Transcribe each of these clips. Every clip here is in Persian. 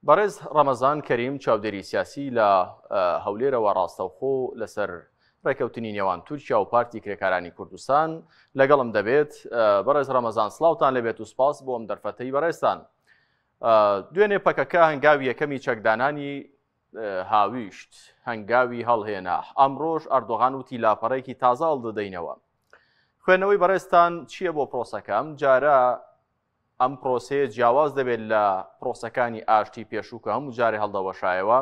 بەڕێز ڕەمەزان کەریم چاودێری سیاسی لە هەولێرەوە ڕاستەوخۆ لەسەر ڕێکەوتنی نێوان تورکیا و پارتی کرێکارانی کوردستان لەگەڵم دەبێت. بەڕێز ڕەمەزان سڵاوتان لەبێت و سپاس بۆ ئەم دەرفەتەی بەڕێزتان. دوێنێ پەکەکە هەنگاوی یەکەمی چەکدانانی هاویشت هەنگاوی هەڵهێنا، ئەمڕۆژ ئەردۆغان وتی لاپەڕێکی تازە هەڵدەدەینەوە. خوێندنەوەی بەڕێزتان چییە بۆ پرۆسەکە؟ ئەم جارە ئەم پرۆسەیە جیاواز دەبێت لە پرۆسەکانی ئاشتی پێشوو کە هەموو جارێ هەڵدەوەشایەوە.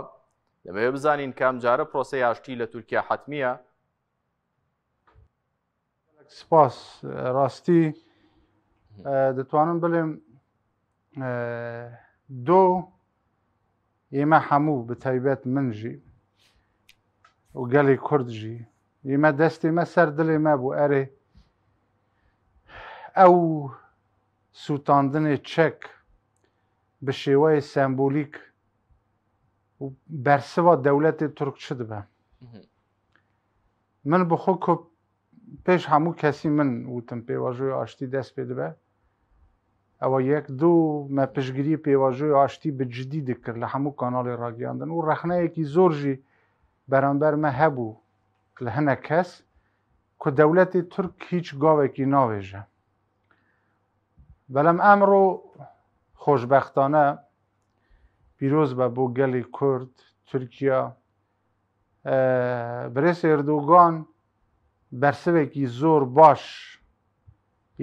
دەبێت بزانین کام جارە پرۆسەی ئاشتی لە تورکیا حتمیە. سپاس. ڕاستی دەتوانم بڵێم دۆ ئێمە هەموو بەتایبەت منژی و گەلی کوردژی ئێمە دەستێمە سەر دڵێمە بوو ئەرێ ئەو سووتاندنێ چەک بە شێوەیە سەمبۆلیک و بەرسەوە دەولەتی تورک چ دەبە. من بخۆ کۆ پێش هەموو کەسی من وتم پێوەژۆی ئاشتی دەست پێ دەبە. ئەوە یەک دوو مە پشگیری پێوەژۆی ئاشتی بجددی دەکرد لە هەموو کاناڵی ڕاگەیاندن و ڕەخنەیەکی زۆرژی بەرامبەرمە هەبوو لە هەنە کەس کە دەولەتی تورک هیچ گاوێکی ناوێژە. بەڵام ئەمڕۆ خۆشبەختانە پیرۆز بە بۆ گەلی کورد تورکیا بەڕێز ئێردۆغان بەرسەوێکی زۆر باش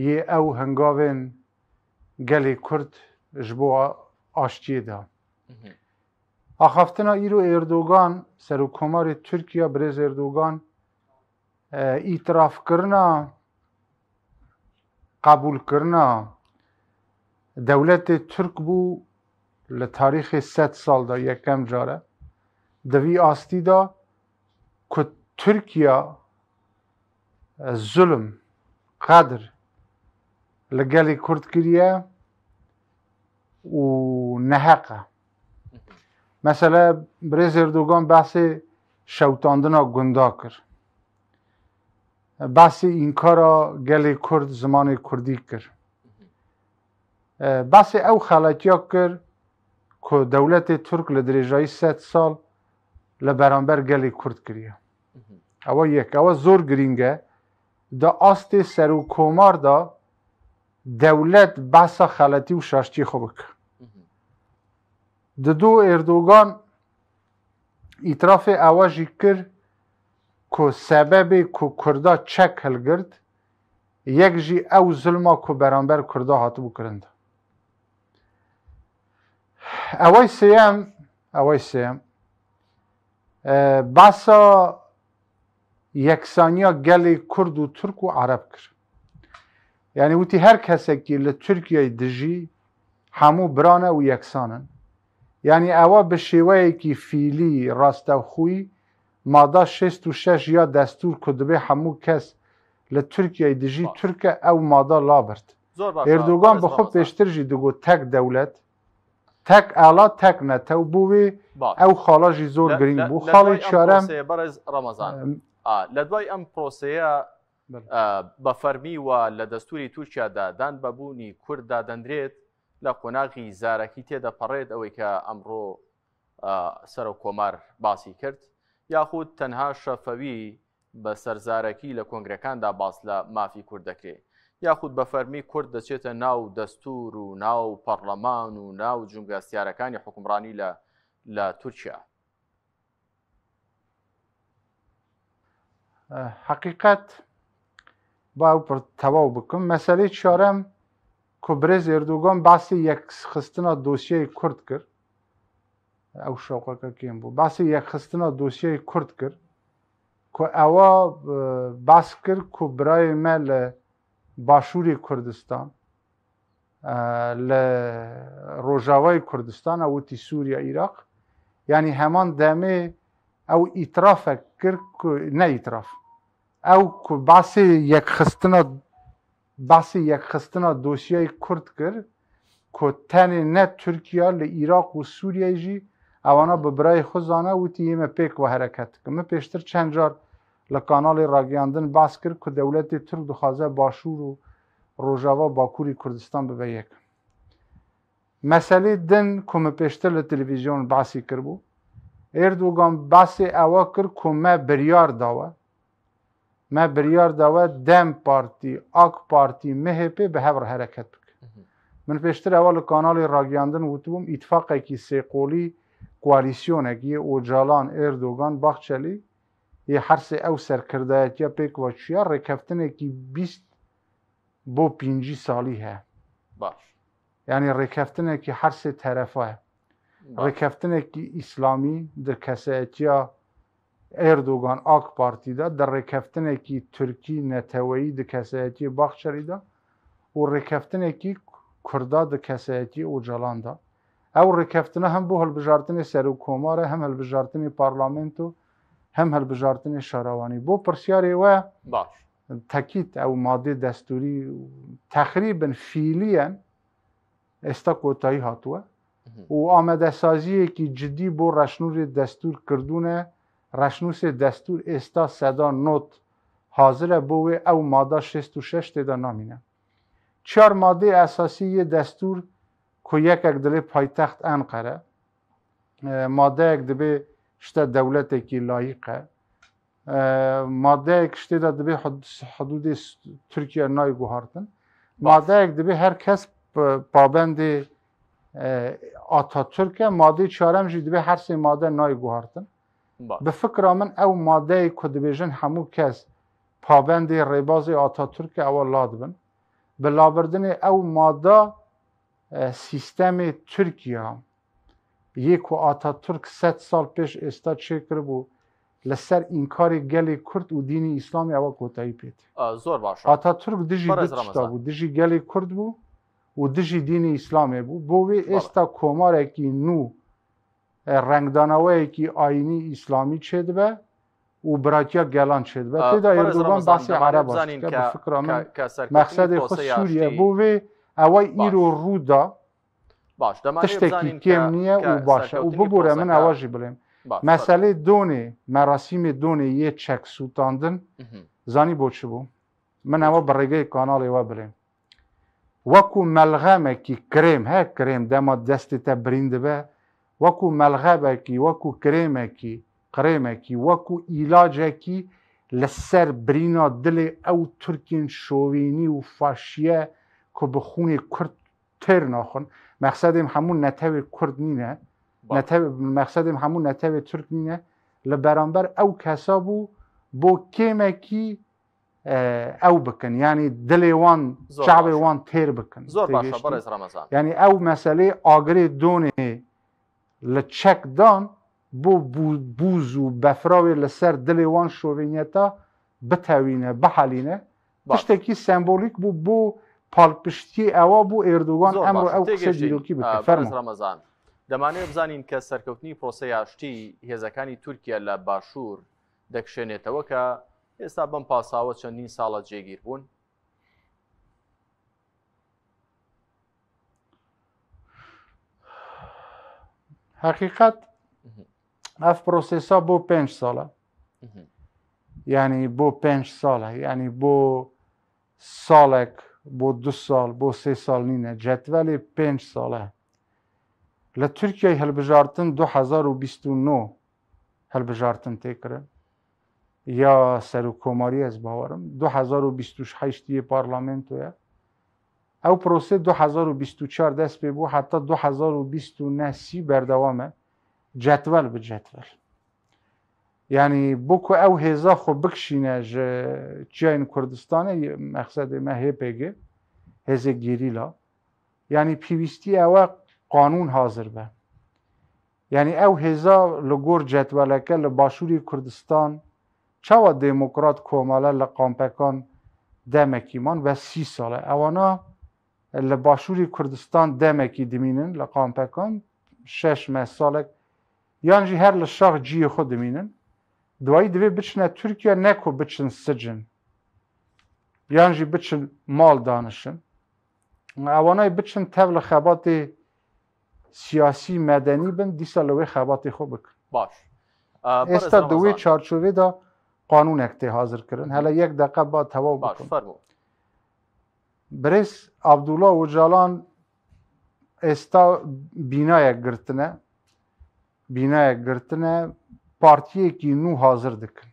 یێ ئەو هەنگاوێن گەلی کورد ji بۆ ئاشتیێدا. ئاخافتنا ئیرۆ ئێردۆغان سەرۆکۆماری تورکیا بەڕێز ئێردۆغان ئیترافکردنا قبولکردنا دەولەتی تورک بوو لە تاریخی 100 ساڵدا یەکەم جارە دەوی ئاستیدا کە تورکیا زولم قەدر لە گەلی کورد کردیە و نەحەقە. مەسەلە بەڕێز ئێردۆغان باسێ شەوتاندنا گوندا کرد، باسی ئینکارا گەلی کورد زمانی کوردی کرد، باسی ئەو خەڵەتیا کرد کە دەولەتی تورک لە درێژایی 100 ساڵ لە بەرامبەر گەلی کورد کردیە. ئەوە یەک. ئەوە زۆر گرینگە دا ئاستی سەرۆکۆماردا دەولەت باسا خەڵەتی و شاشتی خۆ بکە. ددۆ ئێردۆغان ئیترافی ئەوەژی کرد کە سەبەبێ کە کوردا چەک هەڵگرت یەک ژی ئەو زولما کە بەرامبەر کوردا هاتبوو کرند. ئەوەی سێم باسا یەکسانیا گەلی کورد و تورک و عەرەب کرد. یعنی وتی هەر کەسێکی لە تورکیای دژی هەموو برانە و یەکسانن. یعنی ئەوە بە شێوەیەکی فیلی ڕاستەوخۆیی مادا 66 یا دەستور کە دەبێ هەموو کەس لە تورکیای دژی تورکە ئەو مادا لابرد. ئێردۆغان بەخۆ پێشترژی دەگۆ تەک دەولەت تەک ئاڵا تەک نەتەو بووێ ئەو خاڵەژی زۆر گرنگ بوو. خاڵی چوارەم بەڕێز ڕەمەزان لە دوای ئەم پرۆسەیە بە فەرمی وە لە دەستوری تورکیادا دان بەبوونی کورددا دەندرێت لە قۆناغی زارەکی تێدەپەڕێت ئەوەی کە ئەمڕۆ سەرۆکۆمار باسی کرد، یاخود تەنها شەفەوی بە سەرزارەکی لە کۆنگرەکاندا باس لە مافی کورد دەکرێت، یاخود بە فەرمی کورد دەچێتە ناو دەستور و ناو پەرلەمان و ناو جونگەستیارەکانی حکومڕانی لە تورکیا. حقیقەت با تەواو بکەم. مەسەلەی چوارەم کە بەڕێز ئێردۆغان باسی یەکخستنا دۆسیەی کورد کرد، ئەو شەوقەکە کێم بوو، باسی یەکخستنا دۆسیەی کورد کرد کە ئەوە باس کرد کە برای مە لە باشووری کوردستان لە ڕۆژاوای کوردستان ئەوتی سووریا عێراق، یعنی هەمان دەمێ ئەو ئیترافە کرد نەئیتراف ئەو باسی یەکخستنا دۆسیای کورد کرد کە تەنێ نە تورکیا لە عێراق و سووریایژی ئەوانە بە برای خۆزانە وتی ئێمە پێک وە هەرەکەت کە من پێشتر چەند جار لە کاناڵی ڕاگەیاندن باس کرد کە دەولەتی تورک دخوازە باشوور و ڕۆژاوا باکووری کوردستان ببە یەک. مسئله دن کم پیشتر لتلویزیون بحثی کربو اردوغان بحثی اوا کر کم بریار داوه ما بریار داوه دم پارتی آک پارتی مهپی به هر حرکت بک من پیشتر اول کانال راگیاندن وتوم اتفاقی که سه قولی کوالیسیونه که اوجالان اردوغان باخچلی یه حرس او سرکردایت یا پیک و چیا رکفتنه که 20 بو 5 سالی ها باش یعنی رکفتنه که حرس طرفه رکفتنه که اسلامی در کسایتیا اردوغان آک پارتی دا در رکفتنه که ترکی نتوایی در کسایتی باخچلی دا و رکفتنه که کردا در کسایتی اوجالان دا او رکفتنه هم بو هلبجارتن سروکوماره هم هلبجارتن پارلامنتو هم هلبجارتن شاروانی بو پرسیاری و باش تاکید او ماده دستوری تقریبا فعلیا استا کوتاهی هاتوه و آمده سازی که جدی بو رشنور دستور کردونه رشنوس دستور استا صدا نوت حاضر بوه او ماده 66 تدا نامینه 4 ماده اساسی دستور که یک دل پایتخت انقره ماده یک دبه شته دولت که لایقه ماده یک شته دبه حدود ترکیه نای گوهارتن ماده یک دبه هر کس پابند آتاتورک ماده 4 دبه هر سه ماده نای گوهارتن به فکر من او ماده که دبیجن همو کس پابند ریباز آتاتورک اول لاد بن به لابردن او ماده سیستم ترکیه یک و آتاتورک 100 سال پیش استا چه کربو لسر اینکار گل کرد و دین اسلامی اول کوتاهی پید زور باشه آتاتورک دجی دشتا بود دجی گل کرد بود و دجی دین اسلامی بود بوی استا کوماره کی نو رنگدانوی کی آینی اسلامی چید به و براتیا گلان چید به تدا اردوغان بحثی عرب است که به فکر من مقصد خود سوریه بوی اوای ایرو رودا باش تشتکی کم نیه و باشه و ببوره من اواجی بلیم مسئله دونه مراسم دونه یه چک سوتاندن زانی بوچه بو من اوا برگه کانال اوا بلیم وکو ملغمه کی کریم ها کریم دما دست تا برینده به وکو ملغمه کی وکو کریمه کی قریمه کی وکو علاجه کی لسر برینا دل او ترکین شوینی و فاشیه که به خون کرد تر ناخن مقصدم همون نتوی کرد نینه مقصدم همون نتوی ترک نینه لبرانبر او کسا بو کیمه کی او بکن یعنی دل وان شعب وان تر بکن زور باشه برای رمضان یعنی او مسئله آگری دونه لچک دان بو بوزو بفراوی لسر دل وان شوینیتا بتوینه بحلینه تشتکی سمبولیک بو پالپشتی اوا بو اردوغان امر او قصه دیروکی بکن فرمو رمضان دەمانێت بزانین کە سەرکەوتنی پرۆسەی ئاشتی هێزەکانی تورکیا لە باشوور دەکشێنێتەوە کە ئێستا بەم پاساوە چەندین ساڵە جێگیر بوون حقیقت اف پروسسا بو 5 ساله یعنی بو 5 ساله یعنی بو سالک بو 2 سال بو 3 سال نینه جدول 5 ساله لترکیه هلبجارتن 2029 هلبجارتن تکره یا سروکوماری از باورم 2028 پارلمنتویه او پروسه 2024 دست به بو حتی 2029 بردوامه جدول به جدول یعنی بوکو او هزا خو بکشینه جاین کردستانه مقصد ما هپگه هزه گیریلا یعنی پیوستی او قانون حاضر به یعنی او هزا لگور جدولکه لباشوری کردستان چاوا دموکرات کوماله لقامپکان دمکیمان و 30 ساله اوانا لباشوری کردستان دمکی دمینن لقامپکان 6 ساله یعنی هر لشاق جی خود دمینن دوایی دوی بچنه ترکیه نکو بچن سجن یعنی بچن مال دانشن اوانای بچن تول خبات سیاسی مدنی بن دیسا لوی خباتی خوب بکن باش استا دوی چارچوبه دا قانون اکته حاضر کرن حالا یک دقیقه با توا بکن فرمو برس عبدالله اوجالان ئێستا بینایەک گرتنە پارتیەکی نو حاضر دکن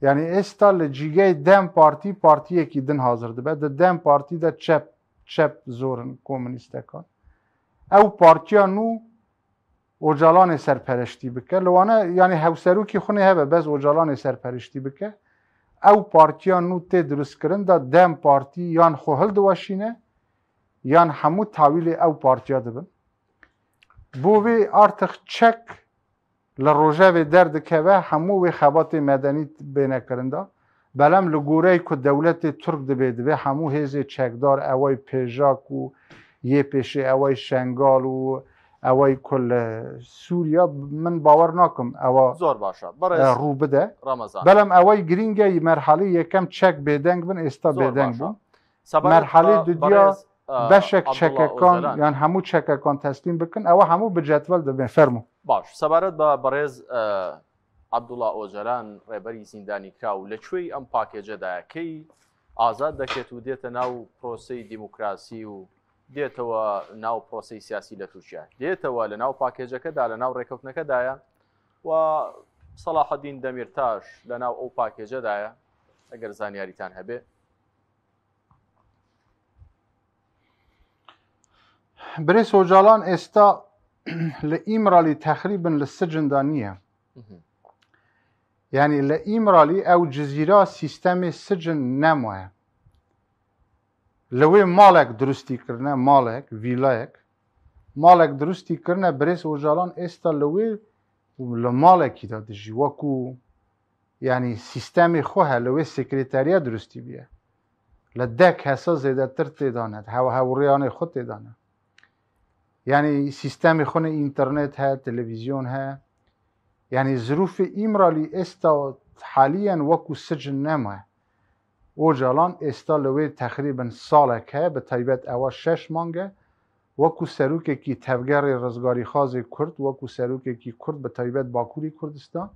یعنی ئێستا لە جیگای دەم پارتیەکی din حاضر دەبێت دە دەم پارتی دە çep zorin komûnîstekan ew partiya nû Ocalanê serpereştî bike li wane yanî hewserokî xunê hebe bez Ocalanê serpereştî bike ew partiya nû tê duristkirin da dem partî yan xwe hildiweşîne yan hemû tawîlê ew partiya dibin bo vê artık çek li rojevê derdikeve hemû wê xebatê medenî bênekirin da belem li goreyê ku dewletê Türk dibe hemû hêzê çekdar ewey pêjak û yê pêşê ewey şengal û ewey ku li Sûriya min bawer nakim ewa zor başa rû bide Ramazan belem ewey giring e merhelê yekem çek bêdeng bin êsta bêdeng bûn merhelê didiya beşek çekekan yan hemû çekekan teslîm bikin ewa hemû bi cetvel dibin fermû baş sebaret bە بەڕێز عەبدوڵڵا ئۆجەلان ڕێبەری زیندانی کرا و لەکوێی ئەم پاکێجەدایە کەی ئازاد دەکرێت و دێتە ناو پرۆسەی دیموکراسی و دێتەوە ناو پرۆسەی سیاسی لە تووشیە دێتەوە لە ناو پاکێجەکەدا لە ناو ڕێکەوتنەکەدایە و سەلاحەدین دەمیرتاش لە ناو ئەو پاکێجەدایە ئەگەر زانیاریتان هەبێ برێ Ocalan ئێستا li İmralî texrîbin li sicinda niye yani li İmralî ew cizîra sîstemê sicin nemaye li wê malek durustî kirine malek durustî kirine birêz Ocalan êsta li wê li malekî da dijî wekû yani sîstemê xwe he li wê sekretariya durustî biye li dek hesa zêdetir têdane hewrêyanê xwe têdane yani sîstemê xwe înternet he televîzyon he yani zirûfê İmralî êsta haliyen wekû sicin nemaye Ocalan êsta li wê texrîbin salek he bi taybet ewa 6 mang e wekû serokekî tevgerê rizgarîxwazê Kurd wekû serokekî Kurd bi taybet Bakurî Kurdistan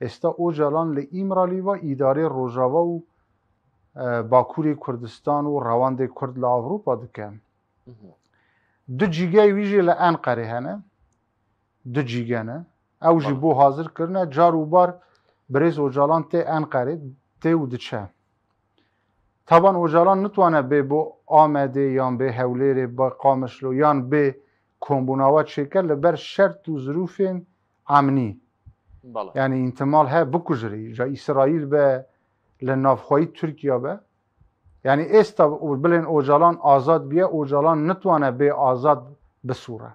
êsta Ocalan li İmralî ve îdarê Rojava û Bakurê Kurdistan û rewandê Kurd li Avropa dike du cîgey wî jî li Enqerê hene du cîge ne ew jî bo hazir kirine car û bar birêz Ocalan tê Enqerê tê û diçe taban Ocalan nitwane bê bo Amedê yan bê Hewlêrê bê Qamişlo yan bê kombûnawa çêker li ber şert û zirûfên emnî yani îhtimal he bikujirî ja İsraîl be li navxwayî Tirkiya be yani êsta bilên Ocalan azad biye Ocalan nitwane bê azad bisûre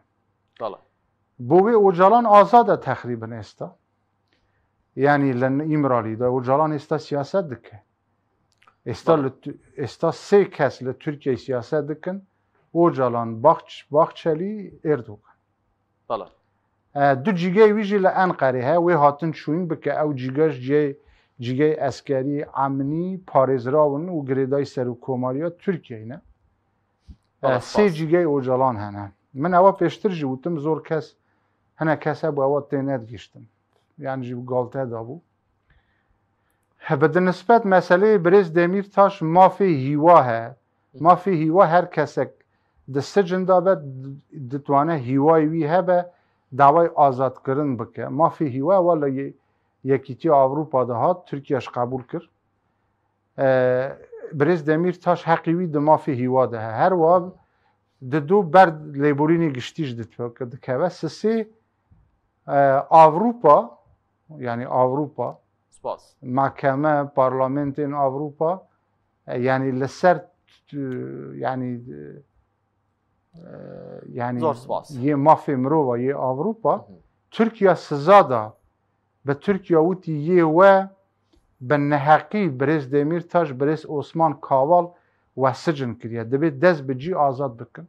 bo wê Ocalan azad e texrîbin êsta yani li İmralî de Ocalan êsta siyaset dike êsta sê kes li Tirkiyeyê siyaset dikin Ocalan Baxçelî Erdogan du cîgey wî jî li Enqerê he wê hatin çûyîn bike ew cîgeş cîgey eskerî emnî parêzrawin û girêdayî serokkomariya Tirkiyeyê ne sê cîgey Ocalan hene min ewa pêştir jî wîtim zor kes hinek kes hebû ewa tê nedgîştin yani jî galte dabû bi nispet meseleyê birêz Demîrtaş mafê hîwa he mafê hîwa her kesek di sicin da be ditwane hîwayê wî hebe dawayê azadkirin bike mafê hîwa wa li Yekîtiya Avropa da hat Tirkiyeş qebûl kir birêz Demîrtaş heqî wî di mafê hîwa de he her wa di du ber lêborînê giştî ji dikeve sisê Avropa yani Avropa mahkeme parlamentên Avropa yani li ser yani yê mafê mirova yê Avropa Tirkiya siza da bi Tirkiya witî yê we bi neheqî birêz Demîrtaş birêz Osman Kaval we sicin kiriye dibe dest bi cî azad bikin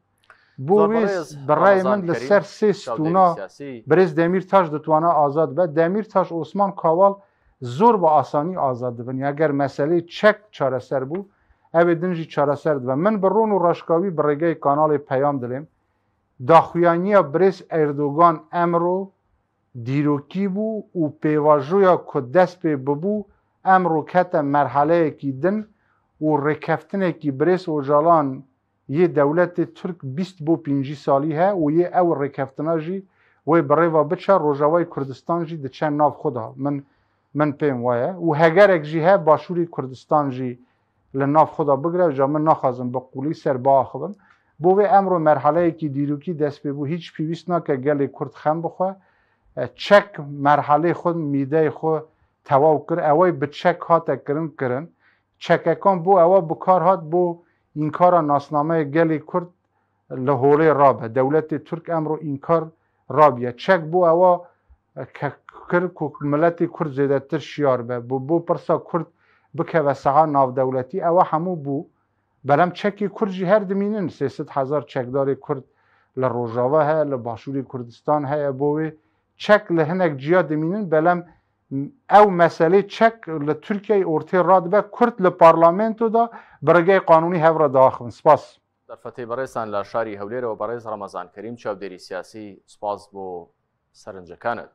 bo wê bi rêya min li ser sê stûna birêz Demîrtaş ditwane azad be Demîrtaş Osman Kaval zor bi asanî azad dibin eger meselê çek çareser bû ev ê din jî çareser dibe min bi ron û raşkavî bi rêgeyê kanalê peyam dilêm daxuyaniya birêz Erdogan emro dîrokî bû û pêvajoya ku dest pê bibû emro kete merheleyekî din û rêkeftinekî birêz Ocalan یه دولت ترک 20 بۆ 5 سالی هەیە و یە ئەو ڕێکەفتنا ژی وی بڕێوە بچە ڕۆژاوای کوردستان ژی دەچەند ناو خۆدا من پێم وایە و هەگەرێک ژی هەیە باشووری کوردستان ژی لە ناو خۆدا بگرە جا من ناخوازم بە قوڵی سەر باخبم بۆ وێ ئەمڕۆ مەرحەلەیەکی دیروکی دەست پێ بوو هیچ پێویست ناکە گەلێک کورد خەم بخوا چەک مەرحەلەی خۆ میدەی خۆ تەواو کرد ئەوەی بە چەک هاتەکردن چەکەکان بۆ ئەوە بکار هات بۆ ئینکارە ناسنامەیە گەلی کورد لە هۆڵێ ڕابە دەولەتی تورک ئەمڕۆ ئینکار ڕابیە چەک بۆ ئەوە کرد و ملەتی کورد زێدەتر شیار بە بۆ پرسا کورد بکەوە سەها ناودەولەتی ئەوە هەموو بوو بەلەم چەکی کوردژی هەر دمینن 300,000 چەکداری کورد لە ڕۆژاوا هەیە لە باشووری کوردستان هەیە بۆ وێ چەک لە هەنێک جیا دمینن بەلەم ئەو مەسەلەی چەک لە تورکیای ئۆرتێ ڕادبە کورد لە پارلامنتۆدا بەڕێگەی قانونی هەورە داخن سپاس دەرفەتەی بەڕێزان لە شاری هەولێرەوە بەڕێز ڕەمەزان کەریم چاودێری سیاسی سپاس بۆ سەرنجەکانت